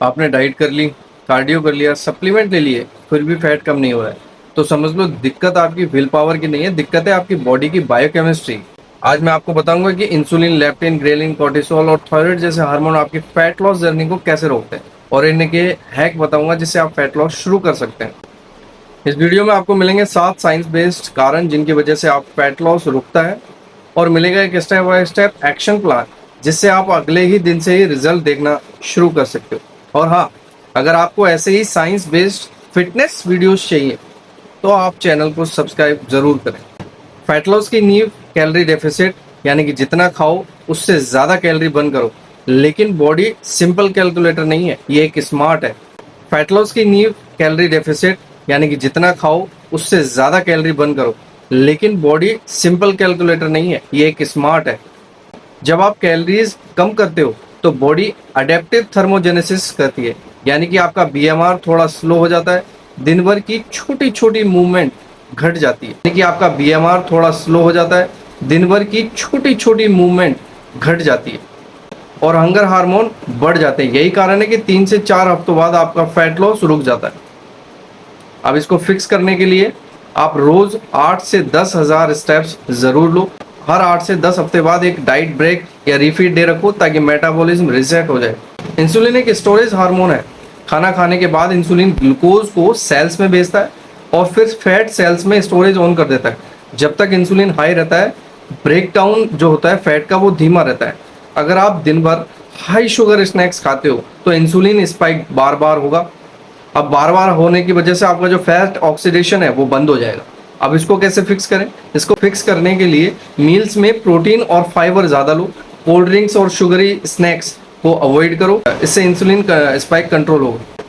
आपने डाइट कर ली, कार्डियो कर लिया, सप्लीमेंट ले लिए, फिर भी फैट कम नहीं हो रहा है, तो समझ लो दिक्कत आपकी विल पावर की नहीं है, दिक्कत है आपकी बॉडी की बायोकेमिस्ट्री। आज मैं आपको बताऊंगा कि इंसुलिन, लेप्टिन, ग्रेलिन, कोर्टिसोल और थायराइड जैसे हार्मोन आपकी फैट लॉस जर्नी को कैसे रोकते हैं, और इनके हैक बताऊंगा जिससे आप फैट लॉस शुरू कर सकते हैं। इस वीडियो में आपको मिलेंगे 7 साइंस बेस्ड कारण जिनकी वजह से आप फैट लॉस रुकता है, और मिलेगा एक step by step action plan जिससे आप अगले ही दिन से ही रिजल्ट देखना शुरू कर सकते हो। और हाँ, अगर आपको ऐसे ही साइंस बेस्ड फिटनेस वीडियोस चाहिए तो आप चैनल को सब्सक्राइब जरूर करें। फैट लॉस की नींव कैलोरी डेफिसिट, यानी कि जितना खाओ उससे ज्यादा कैलोरी बर्न करो, लेकिन बॉडी सिंपल कैलकुलेटर नहीं है, ये एक स्मार्ट है। फैट लॉस की नींव कैलोरी डेफिसिट, यानी कि जितना खाओ उससे ज्यादा कैलोरी बर्न करो, लेकिन बॉडी सिंपल कैलकुलेटर नहीं है, ये एक स्मार्ट है। जब आप कैलोरीज कम करते हो तो बॉडी अडेप्टिव थर्मोजेनेसिस करती है, यानी कि आपका बीएमआर थोड़ा स्लो हो जाता है, दिन भर की छोटी छोटी मूवमेंट घट जाती है, यानी कि आपका बीएमआर थोड़ा स्लो हो जाता है, दिन भर की छोटी छोटी मूवमेंट घट जाती है, और हंगर हार्मोन बढ़ जाते हैं। यही कारण है कि 3 से 4 हफ्तों बाद आपका फैट लॉस रुक जाता है। अब इसको फिक्स करने के लिए आप रोज 8 से 10 हजार स्टेप्स जरूर लो। हर 8 से 10 हफ्ते बाद एक डाइट ब्रेक या रिफीड डे रखो ताकि मेटाबॉलिज्म रिसेट हो जाए। इंसुलिन एक स्टोरेज हार्मोन है। खाना खाने के बाद इंसुलिन ग्लूकोज को सेल्स में भेजता है और फिर फैट सेल्स में स्टोरेज ऑन कर देता है। जब तक इंसुलिन हाई रहता है, ब्रेक डाउन जो होता है फैट का वो धीमा रहता है। अगर आप दिन भर हाई शुगर स्नैक्स खाते हो तो इंसुलिन स्पाइक बार बार होगा। अब बार बार होने की वजह से आपका जो फैट ऑक्सीडेशन है वो बंद हो जाएगा। अब इसको कैसे फिक्स करें? इसको फिक्स करने के लिए मील्स में प्रोटीन और फाइबर ज़्यादा लो, कोल्ड ड्रिंक्स और शुगरी स्नैक्स को अवॉइड करो, इससे इंसुलिन का स्पाइक कंट्रोल होगा।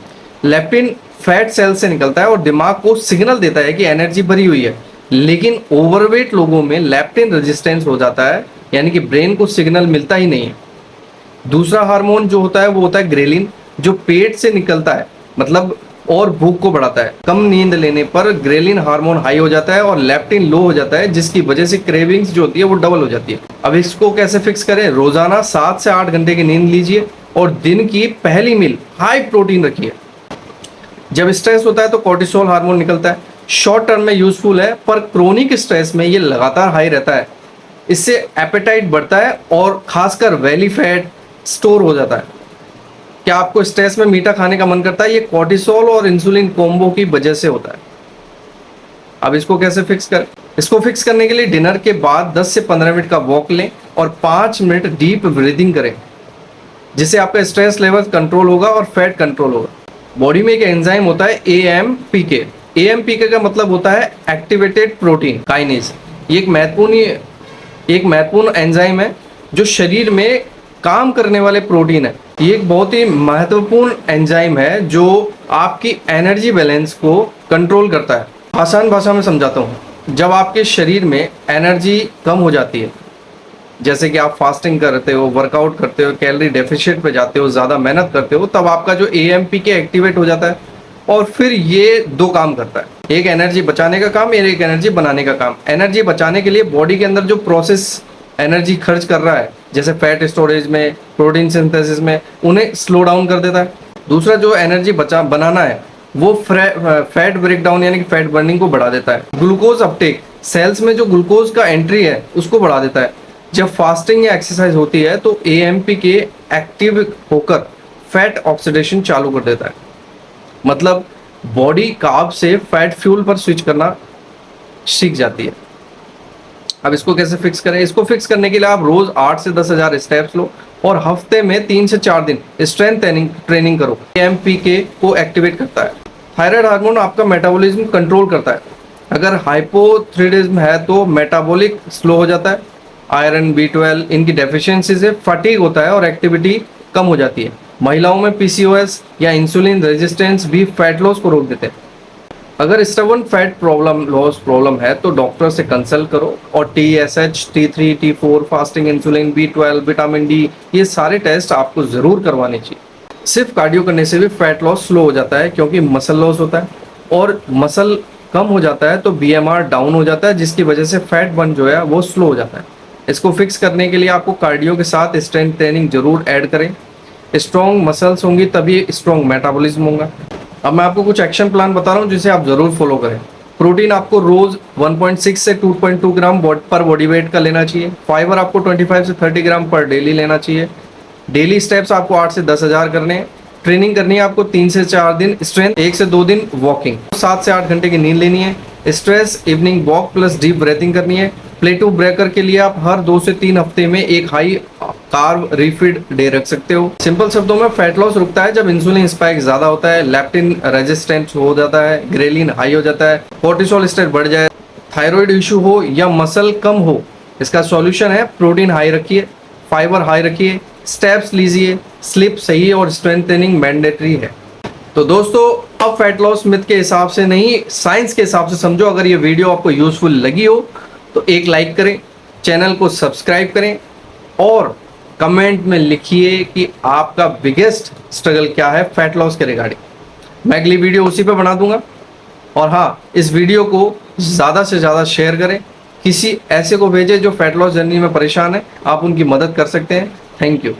लेप्टिन फैट सेल से निकलता है और दिमाग को सिग्नल देता है कि एनर्जी भरी हुई है, लेकिन ओवरवेट लोगों में लेप्टिन रेजिस्टेंस हो जाता है, यानी कि ब्रेन को सिग्नल मिलता ही नहीं है। दूसरा हार्मोन जो होता है वो होता है ग्रेलिन, जो पेट से निकलता है, मतलब और भूख को बढ़ाता है। कम नींद लेने पर ग्रेलिन हार्मोन हाई हो जाता है और लेप्टिन लो हो जाता है, जिसकी वजह से क्रेविंग्स जो होती है वो डबल हो जाती है। अब इसको कैसे फिक्स करें? रोजाना 7 से 8 घंटे की नींद लीजिए और दिन की पहली मील हाई प्रोटीन रखिए। जब स्ट्रेस होता है तो कोर्टिसोल हार्मोन निकलता है। शॉर्ट टर्म में यूजफुल है, पर क्रोनिक स्ट्रेस में ये लगातार हाई रहता है। इससे एपेटाइट बढ़ता है और खासकर वैली फैट स्टोर हो जाता है। क्या आपको स्ट्रेस में मीठा खाने का मन करता है? ये कोर्टिसोल और इंसुलिन कॉम्बो की वजह से होता है। अब इसको कैसे फिक्स करें? इसको फिक्स करने के लिए डिनर के बाद 10 से 15 मिनट का वॉक लें और 5 मिनट डीप ब्रीदिंग करें, जिससे आपका स्ट्रेस लेवल कंट्रोल होगा और फैट कंट्रोल होगा। बॉडी में एक एंजाइम होता है AMPK। AMPK का मतलब होता है एक्टिवेटेड प्रोटीन काइनेज। ये एक महत्वपूर्ण एंजाइम है जो शरीर में काम करने वाले प्रोटीन है। ये एक बहुत ही महत्वपूर्ण एंजाइम है जो आपकी एनर्जी बैलेंस को कंट्रोल करता है। आसान भाषा में समझाता हूँ, जब आपके शरीर में एनर्जी कम हो जाती है, जैसे कि आप फास्टिंग करते हो, वर्कआउट करते हो, कैलोरी डेफिशिएट पे जाते हो, ज़्यादा मेहनत करते हो, तब आपका जो AMPK एक्टिवेट हो जाता है और फिर ये दो काम करता है, एक एनर्जी बचाने का काम और एक एनर्जी बनाने का काम। एनर्जी बचाने के लिए बॉडी के अंदर जो प्रोसेस एनर्जी खर्च कर रहा है, जैसे फैट स्टोरेज में, प्रोटीन सिंथेसिस में, उन्हें स्लो डाउन कर देता है। दूसरा जो एनर्जी बचा बनाना है वो फैट ब्रेक डाउन यानी कि फैट बर्निंग को बढ़ा देता है। ग्लूकोज अपटेक, सेल्स में जो ग्लूकोज का एंट्री है उसको बढ़ा देता है। जब फास्टिंग या एक्सरसाइज होती है तो AMPK एक्टिव होकर फैट ऑक्सीडेशन चालू कर देता है, मतलब बॉडी कार्ब से फैट फ्यूल पर स्विच करना सीख जाती है। अब इसको कैसे फिक्स करें? इसको फिक्स करने के लिए आप रोज 8 से 10 हजार स्टेप्स लो और हफ्ते में 3 से 4 दिन स्ट्रेंथ ट्रेनिंग करो। AMPK को एक्टिवेट करता है। थायराइड हार्मोन आपका मेटाबॉलिज्म कंट्रोल करता है। अगर हाइपोथायरायडिज्म है तो मेटाबॉलिक स्लो हो जाता है। आयरन, B12 इनकी डेफिशिएंसी से फटीग होता है और एक्टिविटी कम हो जाती है। महिलाओं में PCOS या इंसुलिन रेजिस्टेंस भी फैट लॉस को रोक देते हैं। अगर स्टबर्न फैट प्रॉब्लम है तो डॉक्टर से कंसल्ट करो और TSH, T3, T4, fasting insulin, B12, vitamin D, ये सारे टेस्ट आपको जरूर करवाने चाहिए। सिर्फ कार्डियो करने से भी फैट लॉस स्लो हो जाता है, क्योंकि मसल लॉस होता है और मसल कम हो जाता है तो BMR डाउन हो जाता है, जिसकी वजह से फैट बर्न जो है वो स्लो हो जाता है। इसको फिक्स करने के लिए आपको कार्डियो के साथ स्ट्रेंथ ट्रेनिंग जरूर ऐड करें। स्ट्रॉन्ग मसल्स होंगी तभी स्ट्रॉन्ग मेटाबॉलिज्म होगा। अब मैं आपको कुछ एक्शन प्लान बता रहा हूँ जिसे आप जरूर फॉलो करें। प्रोटीन आपको रोज 1.6 से 2.2 ग्राम पर बॉडी वेट का लेना चाहिए। फाइबर आपको 25 से 30 ग्राम पर डेली लेना चाहिए। डेली स्टेप्स आपको 8 से 10,000 करने हैं। ट्रेनिंग करनी है आपको 3 से 4 दिन स्ट्रेंथ, 1 से 2 दिन वॉकिंग, 7 से 8 घंटे की नींद लेनी है। Stress evening walk plus deep breathing करनी है। प्लेटो ब्रेकर के लिए आप हर 2 से 3 हफ्ते में एक हाई कार्ब रिफीड डे रख सकते हो। सिंपल शब्दों में फैट लॉस रुकता है जब इंसुलिन स्पाइक ज्यादा होता है, लेप्टिन रेजिस्टेंट हो जाता है, ग्रेलिन हाई हो जाता है, कोर्टिसोल स्टेट बढ़ जाए, थायराइड इशू हो या मसल कम हो। इसका सॉल्यूशन है प्रोटीन हाई रखिए, फाइबर हाई रखिए, स्टेप्स लीजिए, स्लिप सही और स्ट्रेंथनिंग मैंडेटरी है। तो दोस्तों अब फैट लॉस मिथ के हिसाब से नहीं, साइंस के हिसाब से समझो। अगर ये वीडियो आपको यूजफुल लगी हो तो एक लाइक करें, चैनल को सब्सक्राइब करें और कमेंट में लिखिए कि आपका बिगेस्ट स्ट्रगल क्या है फैट लॉस के रिगार्डिंग। मैं अगली वीडियो उसी पे बना दूंगा। और हाँ, इस वीडियो को ज़्यादा से ज़्यादा शेयर करें, किसी ऐसे को भेजें जो फैट लॉस जर्नी में परेशान है, आप उनकी मदद कर सकते हैं। Thank you.